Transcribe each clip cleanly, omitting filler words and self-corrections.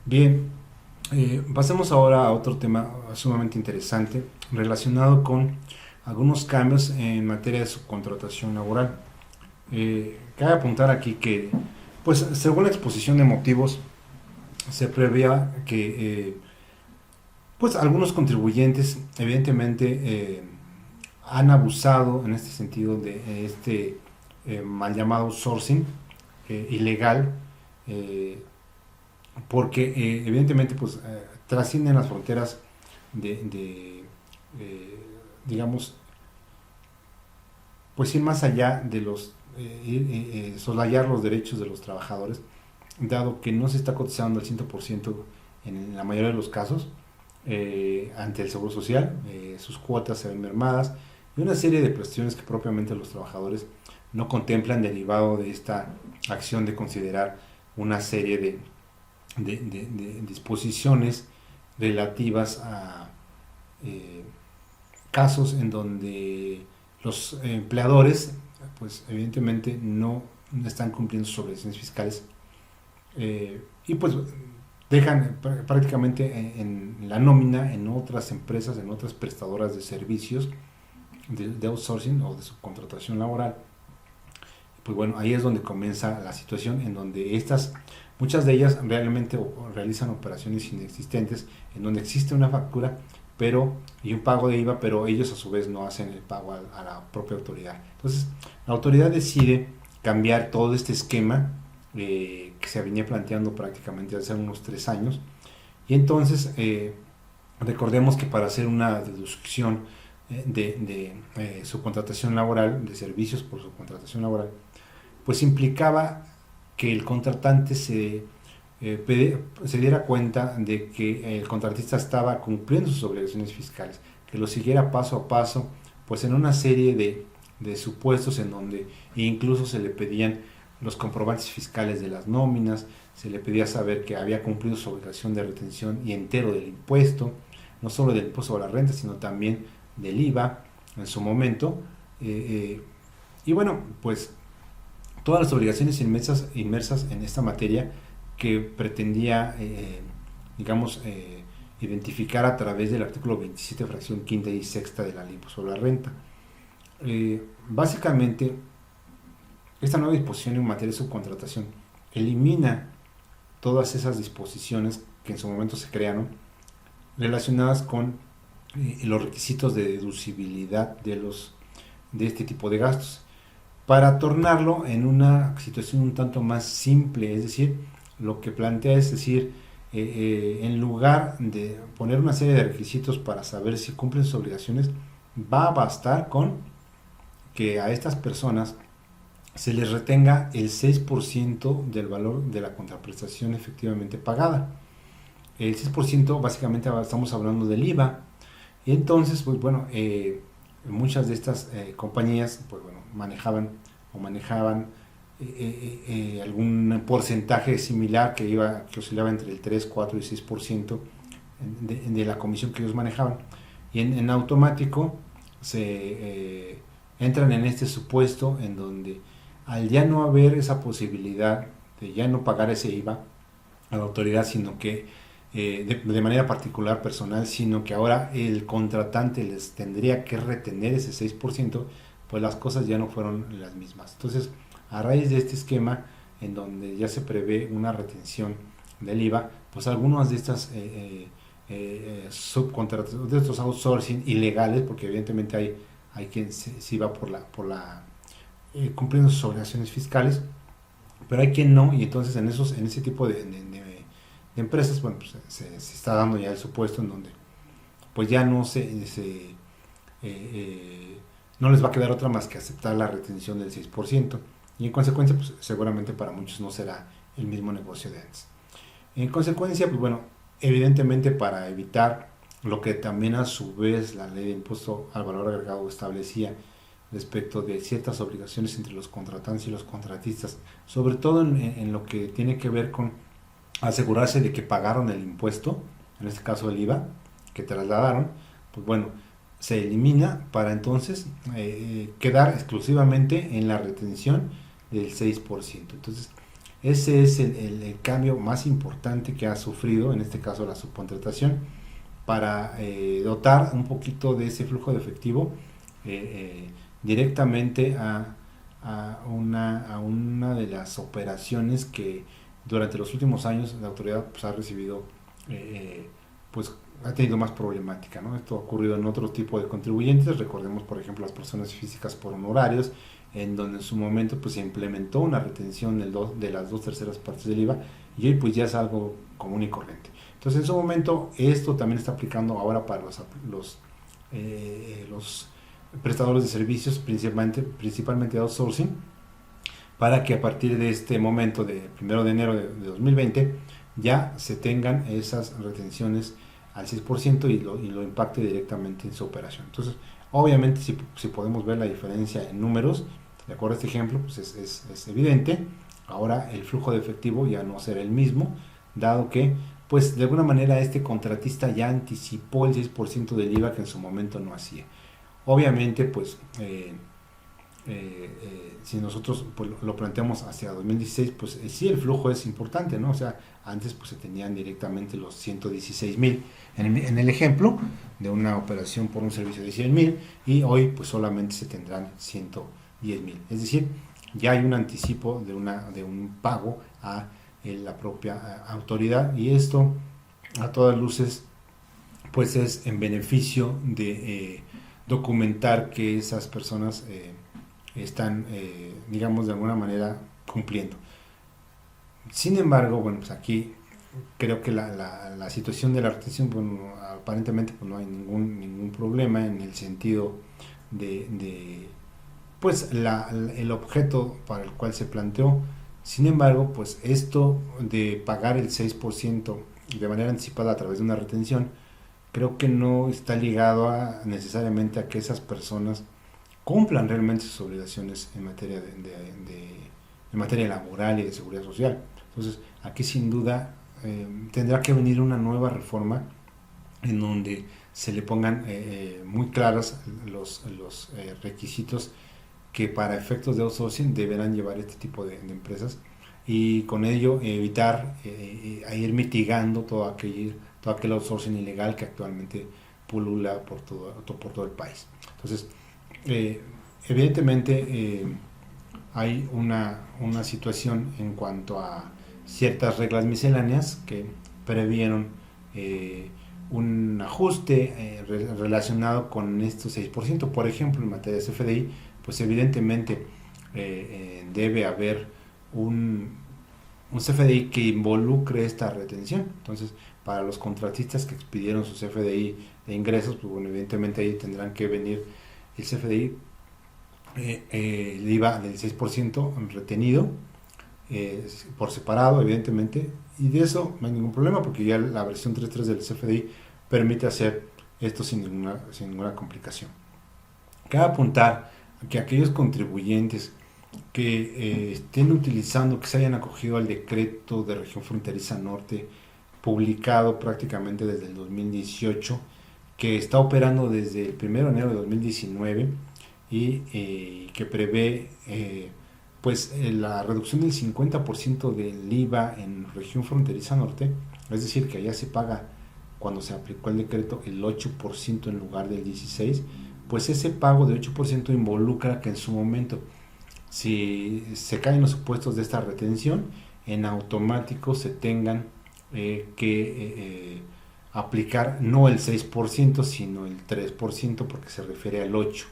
Bien, pasemos ahora a otro tema sumamente interesante relacionado con algunos cambios en materia de subcontratación laboral. Cabe apuntar aquí que, pues, según la exposición de motivos, se preveía que, pues, algunos contribuyentes, evidentemente, han abusado en este sentido de este mal llamado sourcing ilegal, eh, porque evidentemente pues trascienden las fronteras de digamos, pues ir más allá de los soslayar los derechos de los trabajadores, dado que no se está cotizando al 100% en la mayoría de los casos ante el Seguro Social, sus cuotas se ven mermadas y una serie de cuestiones que propiamente los trabajadores no contemplan derivado de esta acción de considerar una serie de disposiciones relativas a eh, casos en donde los empleadores, pues evidentemente no están cumpliendo sus obligaciones fiscales y pues dejan prácticamente en la nómina en otras empresas, en otras prestadoras de servicios de outsourcing o de subcontratación laboral. Pues bueno, ahí es donde comienza la situación en donde muchas de ellas realmente realizan operaciones inexistentes, en donde existe una factura y un pago de IVA, pero ellos a su vez no hacen el pago a la propia autoridad. Entonces, la autoridad decide cambiar todo este esquema que se venía planteando prácticamente hace unos 3 años, y entonces recordemos que para hacer una deducción de subcontratación laboral, de servicios por subcontratación laboral, pues implicaba que el contratante se diera cuenta de que el contratista estaba cumpliendo sus obligaciones fiscales, que lo siguiera paso a paso, pues en una serie de supuestos en donde incluso se le pedían los comprobantes fiscales de las nóminas, se le pedía saber que había cumplido su obligación de retención y entero del impuesto, no solo del impuesto a la renta, sino también del IVA en su momento. Y bueno, pues todas las obligaciones inmersas en esta materia que pretendía, digamos, identificar a través del artículo 27, fracción quinta y sexta de la ley sobre la renta. Básicamente, esta nueva disposición en materia de subcontratación elimina todas esas disposiciones que en su momento se crearon relacionadas con los requisitos de deducibilidad de este tipo de gastos, para tornarlo en una situación un tanto más simple. Es decir, lo que plantea es decir, en lugar de poner una serie de requisitos para saber si cumplen sus obligaciones, va a bastar con que a estas personas se les retenga el 6% del valor de la contraprestación efectivamente pagada. El 6% básicamente estamos hablando del IVA. Y entonces, pues bueno, muchas de estas compañías, pues bueno, manejaban algún porcentaje similar que oscilaba entre el 3 4 y 6% de la comisión que ellos manejaban. Y en automático se entran en este supuesto en donde, al ya no haber esa posibilidad de ya no pagar ese IVA a la autoridad, sino que de manera particular, personal, sino que ahora el contratante les tendría que retener ese 6%, pues las cosas ya no fueron las mismas. Entonces, a raíz de este esquema, en donde ya se prevé una retención del IVA, pues algunas de estas subcontratos, de estos outsourcing ilegales, porque evidentemente hay quien se va por la cumpliendo sus obligaciones fiscales, pero hay quien no, y entonces en ese tipo de empresas, bueno, pues se está dando ya el supuesto en donde pues ya no les va a quedar otra más que aceptar la retención del 6%, y en consecuencia pues seguramente para muchos no será el mismo negocio de antes. En consecuencia, pues bueno, evidentemente para evitar lo que también a su vez la ley de impuesto al valor agregado establecía respecto de ciertas obligaciones entre los contratantes y los contratistas, sobre todo en lo que tiene que ver con asegurarse de que pagaron el impuesto, en este caso el IVA, que trasladaron, pues bueno, se elimina para entonces quedar exclusivamente en la retención del 6%. Entonces, ese es el cambio más importante que ha sufrido, en este caso la subcontratación, para dotar un poquito de ese flujo de efectivo directamente a una de las operaciones que durante los últimos años la autoridad pues, ha recibido, pues ha tenido más problemática, ¿no? Esto ha ocurrido en otro tipo de contribuyentes, recordemos por ejemplo las personas físicas por honorarios, en donde en su momento pues se implementó una retención de las 2/3 del IVA y hoy pues ya es algo común y corriente. Entonces en su momento esto también está aplicando ahora para los prestadores de servicios, principalmente outsourcing, para que a partir de este momento de 1 de enero de 2020 ya se tengan esas retenciones al 6% y lo impacte directamente en su operación. Entonces, obviamente, si podemos ver la diferencia en números, de acuerdo a este ejemplo, pues es evidente. Ahora el flujo de efectivo ya no será el mismo, dado que, pues de alguna manera este contratista ya anticipó el 6% del IVA que en su momento no hacía. Obviamente, pues si nosotros pues, lo planteamos hacia 2016, pues sí el flujo es importante, ¿no? O sea, antes pues se tenían directamente los 116,000 en el ejemplo de una operación por un servicio de 100,000 y hoy pues solamente se tendrán 110,000. Es decir, ya hay un anticipo de un pago a la propia autoridad y esto a todas luces pues es en beneficio de documentar que esas personas están, digamos, de alguna manera cumpliendo. Sin embargo, bueno, pues aquí creo que la situación de la retención, bueno, aparentemente pues no hay ningún problema en el sentido de pues el objeto para el cual se planteó. Sin embargo, pues esto de pagar el 6% de manera anticipada a través de una retención, creo que no está ligado necesariamente a que esas personas cumplan realmente sus obligaciones en materia en materia laboral y de seguridad social. Entonces, aquí sin duda tendrá que venir una nueva reforma en donde se le pongan muy claros los requisitos que para efectos de outsourcing deberán llevar este tipo de empresas y con ello evitar ir mitigando todo aquel outsourcing ilegal que actualmente pulula por todo el país. Entonces, evidentemente hay una situación en cuanto a ciertas reglas misceláneas que previeron un ajuste relacionado con estos 6%. Por ejemplo, en materia de CFDI, pues evidentemente debe haber un CFDI que involucre esta retención. Entonces, para los contratistas que expidieron su CFDI de ingresos, pues bueno, evidentemente ahí tendrán que venir el CFDI, el IVA del 6% retenido por separado, evidentemente, y de eso no hay ningún problema porque ya la versión 3.3 del CFDI permite hacer esto sin ninguna complicación. Cabe apuntar que aquellos contribuyentes que estén utilizando, que se hayan acogido al decreto de región fronteriza norte publicado prácticamente desde el 2018, que está operando desde el 1 de enero de 2019 y que prevé pues la reducción del 50% del IVA en región fronteriza norte, es decir, que allá se paga cuando se aplicó el decreto el 8% en lugar del 16%, pues ese pago de 8% involucra que en su momento, si se caen los supuestos de esta retención, en automático se tengan que aplicar no el 6%, sino el 3%, porque se refiere al 8%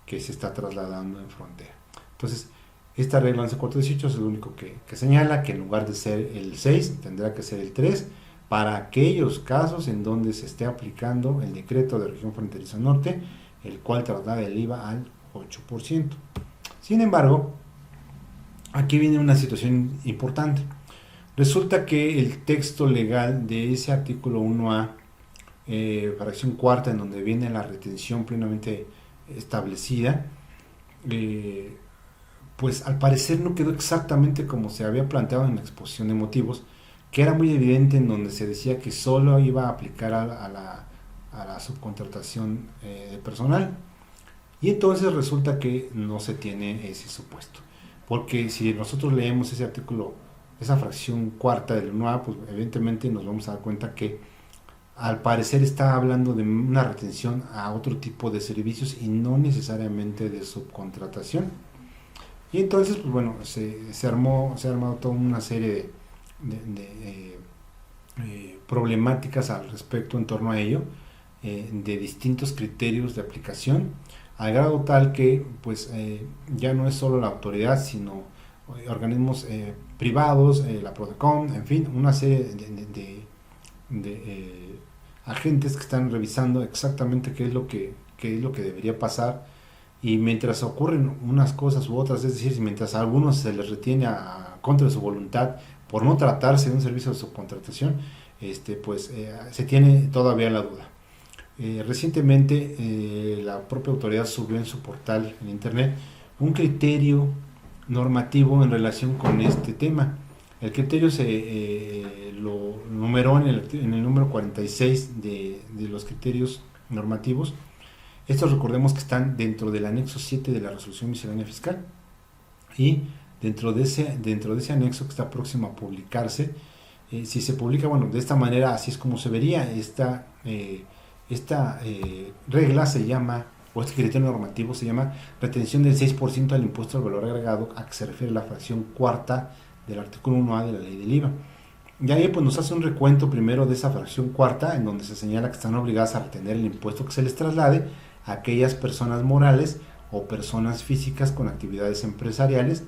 que se está trasladando en frontera. Entonces, esta regla 11.418 es lo único que señala que en lugar de ser el 6, tendrá que ser el 3, para aquellos casos en donde se esté aplicando el decreto de región fronteriza norte, el cual traslada el IVA al 8%. Sin embargo, aquí viene una situación importante. Resulta que el texto legal de ese artículo 1A, fracción cuarta, en donde viene la retención plenamente establecida, pues al parecer no quedó exactamente como se había planteado en la exposición de motivos, que era muy evidente, en donde se decía que solo iba a aplicar a la subcontratación de personal, y entonces resulta que no se tiene ese supuesto, porque si nosotros leemos ese artículo esa fracción cuarta del 1A, pues evidentemente nos vamos a dar cuenta que al parecer está hablando de una retención a otro tipo de servicios y no necesariamente de subcontratación. Y entonces, pues bueno, se ha armado toda una serie de problemáticas al respecto en torno a ello, de distintos criterios de aplicación, al grado tal que pues ya no es solo la autoridad, sino organismos privados, la Prodecon, en fin, una serie de agentes que están revisando exactamente qué es lo que debería pasar, y mientras ocurren unas cosas u otras, es decir, mientras a algunos se les retiene contra su voluntad por no tratarse de un servicio de subcontratación, se tiene todavía la duda. Recientemente la propia autoridad subió en su portal en internet un criterio normativo en relación con este tema. El criterio lo numeró en el número 46 de los criterios normativos. Estos, recordemos que están dentro del anexo 7 de la resolución miscelánea fiscal, y dentro de ese anexo que está próximo a publicarse, si se publica, bueno, de esta manera así es como se vería. Esta regla se llama, o este criterio normativo se llama retención del 6% del impuesto al valor agregado, a que se refiere la fracción cuarta del artículo 1A de la ley del IVA. Y ahí pues nos hace un recuento primero de esa fracción cuarta, en donde se señala que están obligadas a retener el impuesto que se les traslade a aquellas personas morales o personas físicas con actividades empresariales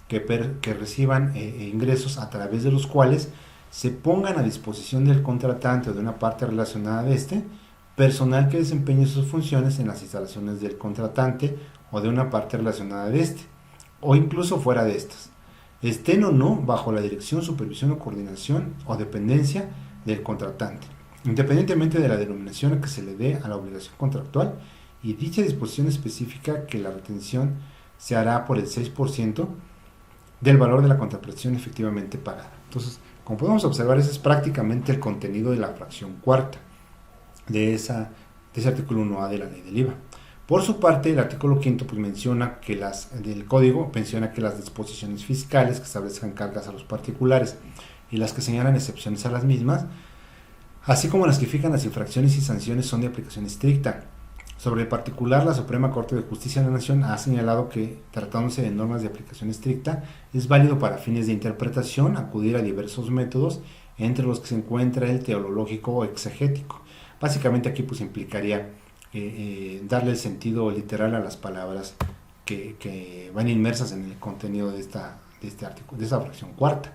que reciban ingresos a través de los cuales se pongan a disposición del contratante o de una parte relacionada de personal que desempeñe sus funciones en las instalaciones del contratante o de una parte relacionada de o incluso fuera de estas, estén o no bajo la dirección, supervisión o coordinación o dependencia del contratante, independientemente de la denominación que se le dé a la obligación contractual, y dicha disposición específica que la retención se hará por el 6% del valor de la contraprestación efectivamente pagada. Entonces, como podemos observar, ese es prácticamente el contenido de la fracción cuarta de ese artículo 1A de la ley del IVA. Por su parte, el artículo 5 pues menciona que del código menciona que las disposiciones fiscales que establezcan cargas a los particulares y las que señalan excepciones a las mismas, así como las que fijan las infracciones y sanciones, son de aplicación estricta. Sobre el particular, la Suprema Corte de Justicia de la Nación ha señalado que, tratándose de normas de aplicación estricta, es válido para fines de interpretación acudir a diversos métodos, entre los que se encuentra el teológico o exegético. Básicamente aquí pues implicaría darle el sentido literal a las palabras que van inmersas en el contenido de esta fracción cuarta.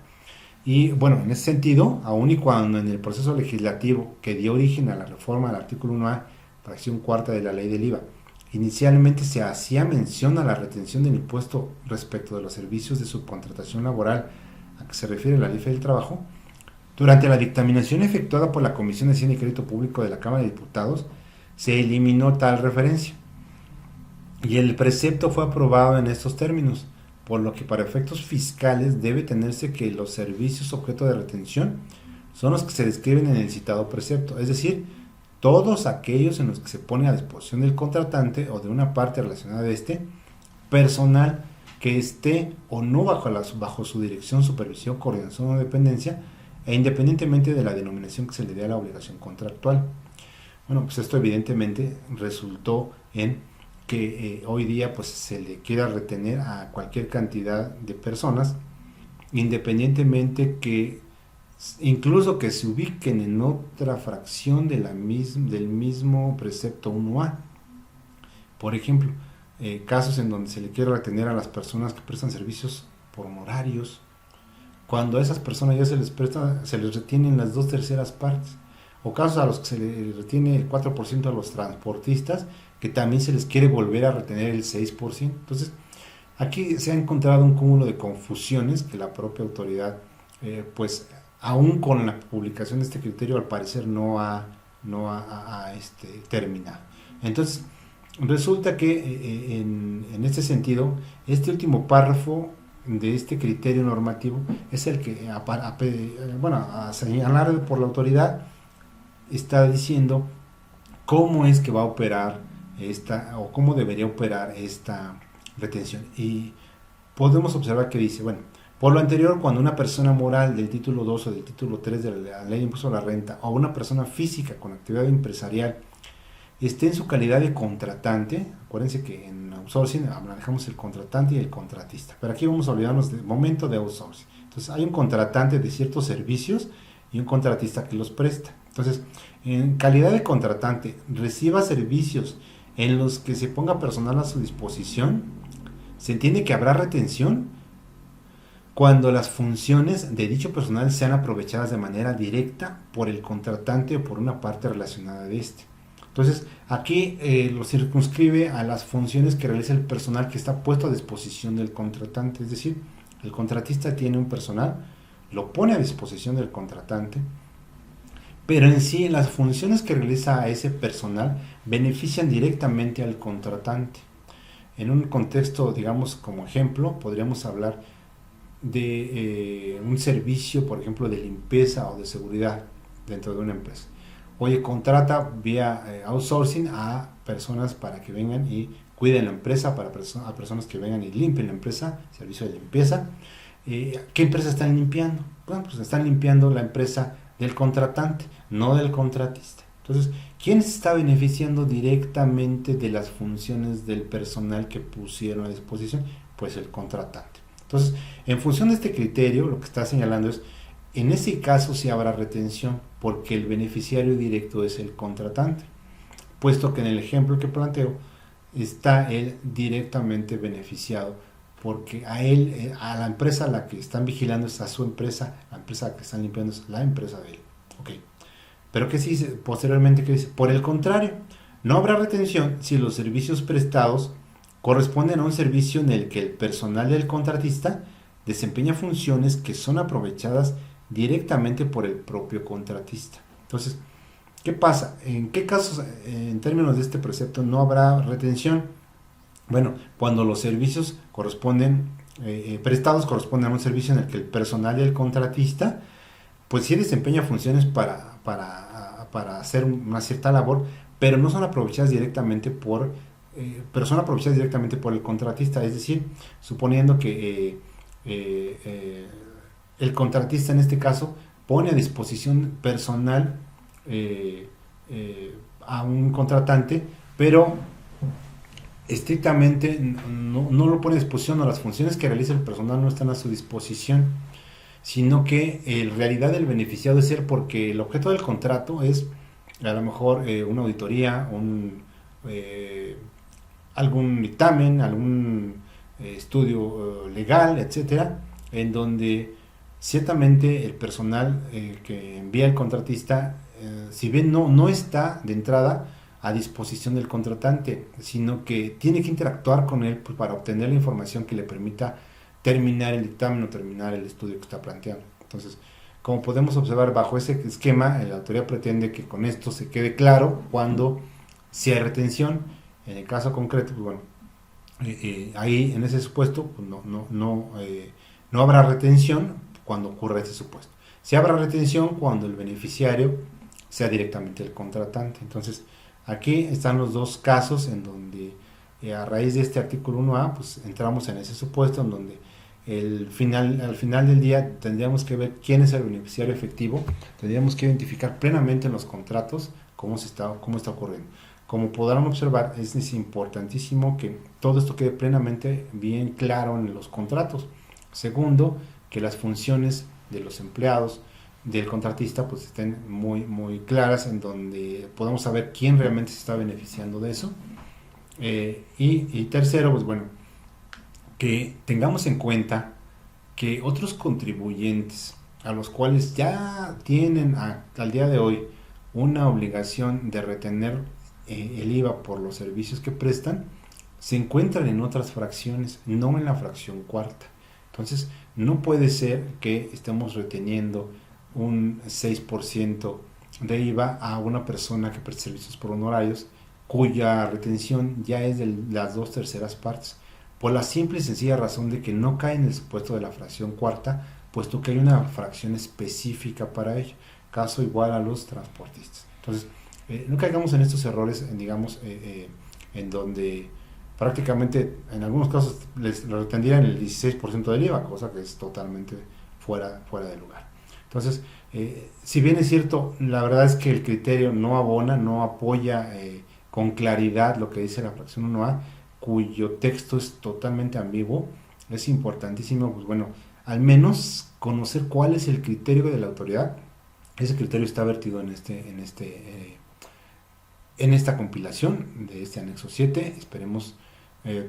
Y bueno, en ese sentido, aun y cuando en el proceso legislativo que dio origen a la reforma del artículo 1A, fracción cuarta de la ley del IVA, inicialmente se hacía mención a la retención del impuesto respecto de los servicios de subcontratación laboral a que se refiere la Ley Federal del Trabajo, durante la dictaminación efectuada por la Comisión de Hacienda y Crédito Público de la Cámara de Diputados, se eliminó tal referencia y el precepto fue aprobado en estos términos, por lo que para efectos fiscales debe tenerse que los servicios objeto de retención son los que se describen en el citado precepto, es decir, todos aquellos en los que se pone a disposición del contratante o de una parte relacionada de personal que esté o no bajo su dirección, supervisión, coordinación o dependencia, e independientemente de la denominación que se le dé a la obligación contractual. Bueno, pues esto evidentemente resultó en que hoy día pues se le quiera retener a cualquier cantidad de personas, independientemente que incluso que se ubiquen en otra fracción del mismo precepto 1A. Por ejemplo, casos en donde se le quiere retener a las personas que prestan servicios por honorarios, cuando a esas personas ya se les retienen las 2/3 partes, o casos a los que se les retiene el 4% a los transportistas, que también se les quiere volver a retener el 6%. Entonces, aquí se ha encontrado un cúmulo de confusiones que la propia autoridad, pues, aún con la publicación de este criterio, al parecer no ha terminado. Entonces, resulta que en este sentido, este último párrafo de este criterio normativo es el que, a señalar por la autoridad, está diciendo cómo es que va a operar o cómo debería operar esta retención. Y podemos observar que dice, bueno, Por lo anterior, cuando una persona moral del título 2 o del título 3 de la ley de impuesto a la renta o una persona física con actividad empresarial esté en su calidad de contratante, acuérdense que en outsourcing manejamos el contratante y el contratista, pero aquí vamos a olvidarnos del momento de outsourcing. Entonces hay un contratante de ciertos servicios y un contratista que los presta. Entonces, en calidad de contratante, reciba servicios en los que se ponga personal a su disposición, se entiende que habrá retención cuando las funciones de dicho personal sean aprovechadas de manera directa por el contratante o por una parte relacionada de este. Entonces, aquí lo circunscribe a las funciones que realiza el personal que está puesto a disposición del contratante. Es decir, el contratista tiene un personal, lo pone a disposición del contratante, pero en sí las funciones que realiza ese personal benefician directamente al contratante. En un contexto, digamos, como ejemplo, podríamos hablar de un servicio, por ejemplo, de limpieza o de seguridad dentro de una empresa. Oye, contrata vía outsourcing a personas para que vengan y cuiden la empresa, a personas que vengan y limpien la empresa, servicio de limpieza. ¿Qué empresa están limpiando? Bueno, pues están limpiando la empresa del contratante, no del contratista. Entonces, ¿quién se está beneficiando directamente de las funciones del personal que pusieron a disposición? Pues el contratante. Entonces, en función de este criterio, lo que está señalando es, en ese caso sí habrá retención, porque el beneficiario directo es el contratante, puesto que en el ejemplo que planteo, está él directamente beneficiado, porque a él, a la empresa a la que están vigilando es a su empresa, la empresa a la que están limpiando es la empresa de él. Ok. Pero ¿qué se dice posteriormente? ¿Qué dice? Por el contrario, no habrá retención si los servicios prestados corresponden a un servicio en el que el personal del contratista desempeña funciones que son aprovechadas directamente por el propio contratista. Entonces, ¿qué pasa? ¿En qué casos, en términos de este precepto, no habrá retención? Bueno, cuando los servicios prestados corresponden a un servicio en el que el personal del contratista, pues sí desempeña funciones para hacer una cierta labor, pero no son aprovechadas directamente por el contratista. Es decir, suponiendo que el contratista en este caso pone a disposición personal a un contratante, pero estrictamente no lo pone a disposición, o las funciones que realiza el personal no están a su disposición, sino que en realidad el beneficiado es ser, porque el objeto del contrato es a lo mejor una auditoría, algún dictamen, algún estudio legal, etcétera, en donde ciertamente el personal que envía el contratista, si bien no está de entrada a disposición del contratante, sino que tiene que interactuar con él, pues, para obtener la información que le permita terminar el dictamen o terminar el estudio que está planteando. Entonces, como podemos observar bajo ese esquema, la autoría pretende que con esto se quede claro cuando si hay retención. En el caso concreto, pues bueno, ahí en ese supuesto pues no habrá retención cuando ocurra ese supuesto. Sí habrá retención cuando el beneficiario sea directamente el contratante. Entonces, aquí están los dos casos en donde a raíz de este artículo 1A, pues entramos en ese supuesto en donde al final del día tendríamos que ver quién es el beneficiario efectivo, tendríamos que identificar plenamente en los contratos cómo está ocurriendo. Como podrán observar, es importantísimo que todo esto quede plenamente bien claro en los contratos. Segundo, que las funciones de los empleados del contratista pues estén muy, muy claras, en donde podamos saber quién realmente se está beneficiando de eso. Y tercero, pues bueno, que tengamos en cuenta que otros contribuyentes a los cuales ya tienen al día de hoy una obligación de retener el IVA por los servicios que prestan, se encuentran en otras fracciones, no en la fracción cuarta. Entonces, no puede ser que estemos reteniendo un 6% de IVA a una persona que presta servicios por honorarios, cuya retención ya es de las 2/3 partes, por la simple y sencilla razón de que no cae en el supuesto de la fracción cuarta, puesto que hay una fracción específica para ello, caso igual a los transportistas. Entonces, no caigamos en estos errores, digamos, en donde prácticamente en algunos casos les retendrían el 16% del IVA, cosa que es totalmente fuera de lugar. Entonces, si bien es cierto, la verdad es que el criterio no abona, no apoya con claridad lo que dice la fracción 1A, cuyo texto es totalmente ambiguo, es importantísimo, pues bueno, al menos conocer cuál es el criterio de la autoridad. Ese criterio está vertido en esta compilación de este anexo 7. Esperemos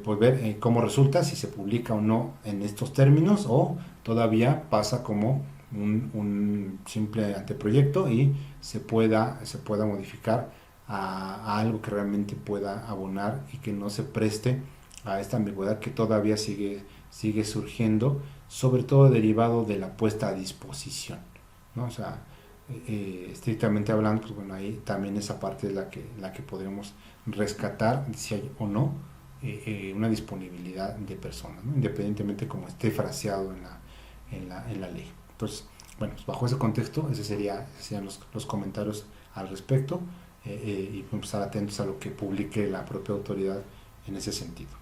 pues ver cómo resulta, si se publica o no en estos términos, o todavía pasa como un simple anteproyecto y se pueda modificar a algo que realmente pueda abonar y que no se preste a esta ambigüedad que todavía sigue surgiendo, sobre todo derivado de la puesta a disposición, ¿no? O sea, estrictamente hablando, pues bueno, ahí también esa parte es la que podremos rescatar si hay o no una disponibilidad de personas, ¿no? Independientemente como esté fraseado en la ley. Entonces, bueno, pues bajo ese contexto, esos serían los comentarios al respecto, y vamos a estar atentos a lo que publique la propia autoridad en ese sentido.